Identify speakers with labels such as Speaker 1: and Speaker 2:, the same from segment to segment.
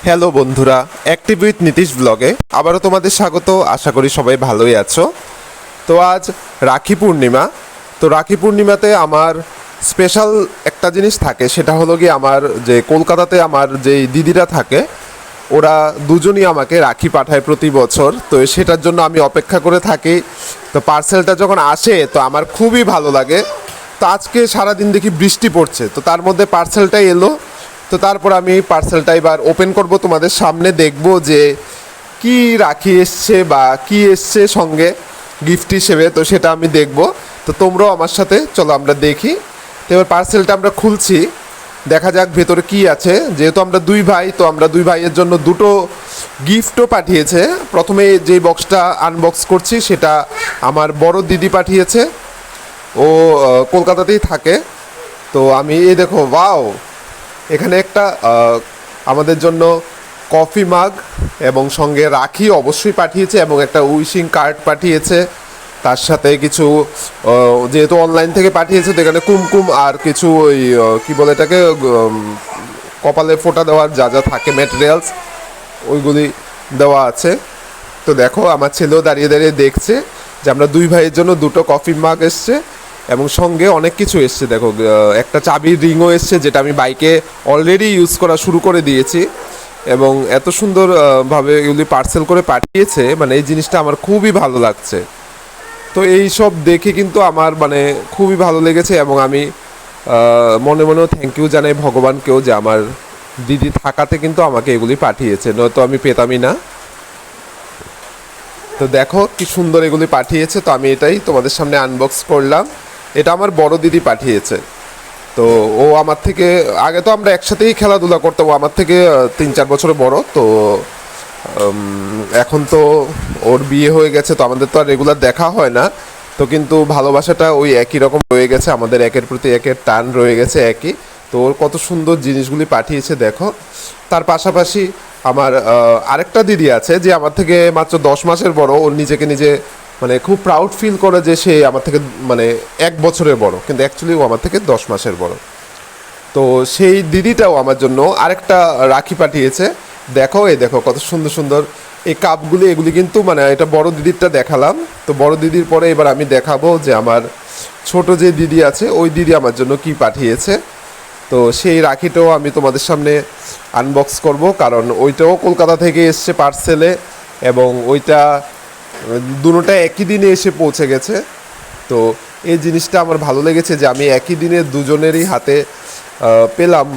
Speaker 1: Hello বন্ধুরা, active with Nitish ব্লগে আবারও তোমাদের স্বাগত। আশা করি সবাই ভালোই আছো। তো আজ রাখি পূর্ণিমা। তো রাখি পূর্ণিমাতে আমার স্পেশাল একটা জিনিস থাকে, সেটা হলো গিয়ে আমার যে কলকাতাতে আমার যেই দিদিরা থাকে ওরা দুজনই আমাকে রাখি পাঠায় প্রতি বছর। তো সেটার জন্য আমি অপেক্ষা করে থাকি। তো পার্সেলটা যখন আসে তো আমার খুবই ভালো লাগে। তো আজকে সারাদিন দেখি বৃষ্টি পড়ছে, তো তার মধ্যে পার্সেলটাই এলো। তো তারপর আমি পার্সেলটা এবার ওপেন করব, তোমাদের সামনে দেখব যে কি রাখি এসছে বা কি এসছে সঙ্গে গিফট হিসেবে, তো সেটা আমি দেখব। তো তোমরাও আমার সাথে চলো আমরা দেখি। তো এবার পার্সেলটা আমরা খুলছি, দেখা যাক ভেতরে কি আছে। যেহেতু আমরা দুই ভাই, তো আমরা দুই ভাইয়ের জন্য দুটো গিফটও পাঠিয়েছে। প্রথমে যে বক্সটা আনবক্স করছি সেটা আমার বড় দিদি পাঠিয়েছে, ও কলকাতাতেই থাকে। তো আমি এই দেখো, ওয়াও, এখানে একটা আমাদের জন্য কফি মাগ এবং সঙ্গে রাখি অবশ্যই পাঠিয়েছে এবং একটা উইশিং কার্ড পাঠিয়েছে। তার সাথে কিছু যেহেতু অনলাইন থেকে পাঠিয়েছে, তো এখানে কুমকুম আর কিছু ওই কী বলে এটাকে, কপালে ফোঁটা দেওয়ার যা যা থাকে ম্যাটেরিয়ালস, ওইগুলি দেওয়া আছে। তো দেখো আমার ছেলেও দাঁড়িয়ে দাঁড়িয়ে দেখছে যে আমরা দুই ভাইয়ের জন্য দুটো কফি মাগ এসছে এবং সঙ্গে অনেক কিছু এসছে। দেখো একটা চাবির রিংও এসছে, যেটা আমি বাইকে অলরেডি ইউজ করা শুরু করে দিয়েছি। এবং এত সুন্দর ভাবে এগুলি পার্সেল করে পাঠিয়েছে, মানে এই জিনিসটা আমার খুবই ভালো লাগছে। তো এই সব দেখে কিন্তু আমার মানে খুবই ভালো লেগেছে এবং আমি মনে মনেও থ্যাংক ইউ জানাই ভগবানকেও যে আমার দিদি থাকাতে কিন্তু আমাকে এগুলি পাঠিয়েছে, নয়তো আমি পেতামই না। তো দেখো কি সুন্দর এগুলি পাঠিয়েছে। তো আমি এটাই তোমাদের সামনে আনবক্স করলাম। এটা আমার বড় দিদি পাঠিয়েছে। তো ও আমার থেকে আগে তো আমরা একসাথেই খেলাধুলা করতাম, ও আমার থেকে 3-4 বছর বড়। তো এখন তো ওর বিয়ে হয়ে গেছে, তো আমাদের তো আর রেগুলার দেখা হয় না। তো কিন্তু ভালোবাসাটা ওই একই রকম রয়ে গেছে, আমাদের একের প্রতি একের টান রয়ে গেছে একই। তো ওর কত সুন্দর জিনিসগুলি পাঠিয়েছে দেখো। তার পাশাপাশি আমার আরেকটা দিদি আছে যে আমার থেকে মাত্র 10 মাসের বড়। ওর নিজেকে নিজে মানে খুব প্রাউড ফিল করে যে সে আমার থেকে মানে 1 বছরের বড়, কিন্তু অ্যাকচুয়ালি ও আমার থেকে 10 মাসের বড়। তো সেই দিদিটাও আমার জন্য আরেকটা রাখি পাঠিয়েছে। দেখো, এই দেখো কত সুন্দর সুন্দর এই কাপগুলি, এগুলি কিন্তু মানে এটা বড় দিদিরটা দেখালাম। তো বড় দিদির পরে এবার আমি দেখাবো যে আমার ছোট যে দিদি আছে ওই দিদি আমার জন্য কি পাঠিয়েছে। তো সেই রাখিটাও আমি তোমাদের সামনে আনবক্স করব, কারণ ওইটাও কলকাতা থেকে এসছে পার্সেলে এবং ওইটা দুটোটা একই দিনে এসে পৌঁছে গেছে। তো এই জিনিসটা আমার ভালো লেগেছে যে আমি একই দিনে দুজনেরই হাতে পেলাম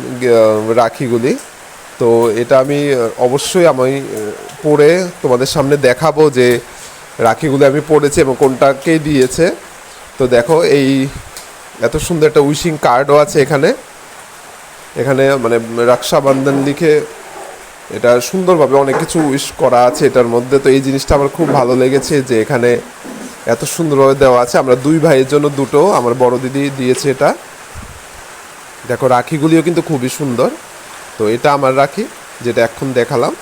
Speaker 1: রাখিগুলি। তো এটা আমি অবশ্যই আমি পরে তোমাদের সামনে দেখাবো যে রাখিগুলি আমি পরেছি এবং কোনটাকে দিয়েছে। তো দেখো এই এত সুন্দর একটা উইশিং কার্ডও আছে এখানে। এখানে মানে রক্ষাবন্ধন লিখে এটা সুন্দরভাবে অনেক কিছু উইশ করা আছে এটার মধ্যে। তো এই জিনিসটা আমার খুব ভালো লেগেছে যে এখানে এত সুন্দরভাবে দেওয়া আছে। আমরা দুই ভাইয়ের জন্য দুটো, আমার বড় দিদি দিয়েছে এটা। দেখো রাখিগুলিও কিন্তু খুবই সুন্দর। তো এটা আমার রাখি, যেটা এখন দেখালাম।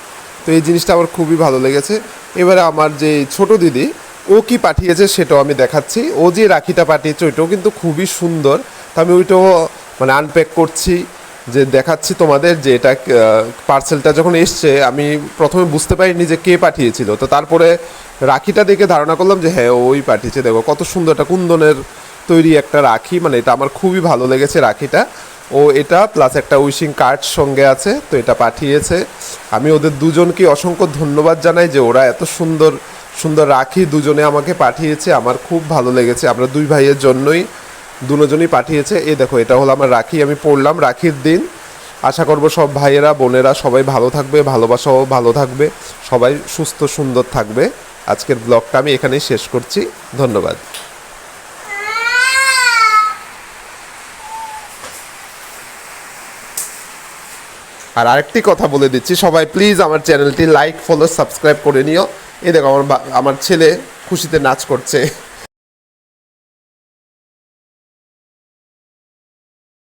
Speaker 1: তো এই জিনিসটা আমার খুবই ভালো লেগেছে। এবারে আমার যে ছোট দিদি ও কি পাঠিয়েছে সেটাও আমি দেখাচ্ছি। ও যে রাখিটা পাঠিয়েছে ওইটাও কিন্তু খুবই সুন্দর। তো আমি ওইটাও মানে আনপ্যাক করছি, যে দেখাচ্ছি তোমাদের যে এটা পার্সেলটা যখন এসছে আমি প্রথমে বুঝতে পারিনি যে কে পাঠিয়েছিল। তো তারপরে রাখিটা দেখে ধারণা করলাম যে হ্যাঁ ওই পাঠিয়েছে। দেখো কত সুন্দর একটা কুন্দনের তৈরি একটা রাখি, মানে এটা আমার খুবই ভালো লেগেছে রাখিটা। ও এটা প্লাস একটা উইশিং কার্ড সঙ্গে আছে, তো এটা পাঠিয়েছে। আমি ওদের দুজনকে অসংখ্য ধন্যবাদ জানাই যে ওরা এত সুন্দর সুন্দর রাখি দুজনে আমাকে পাঠিয়েছে। আমার খুব ভালো লেগেছে। আমরা দুই ভাইয়ের জন্যই দুজনই পাঠিয়েছে। এই দেখো এটা হলো আমার রাখি, আমি পরলাম রাখির দিন। আশা করব সব ভাইয়েরা বোনেরা সবাই ভালো থাকবে, ভালোবাসাও ভালো থাকবে, সবাই সুস্থ সুন্দর থাকবে। আজকের ব্লগটা আমি এখানেই শেষ করছি। ধন্যবাদ। আর আরেকটি কথা বলে দিচ্ছি, সবাই প্লিজ আমার চ্যানেলটি লাইক ফলো সাবস্ক্রাইব করে নিও। এই দেখো আমার ছেলে খুশিতে নাচ করছে।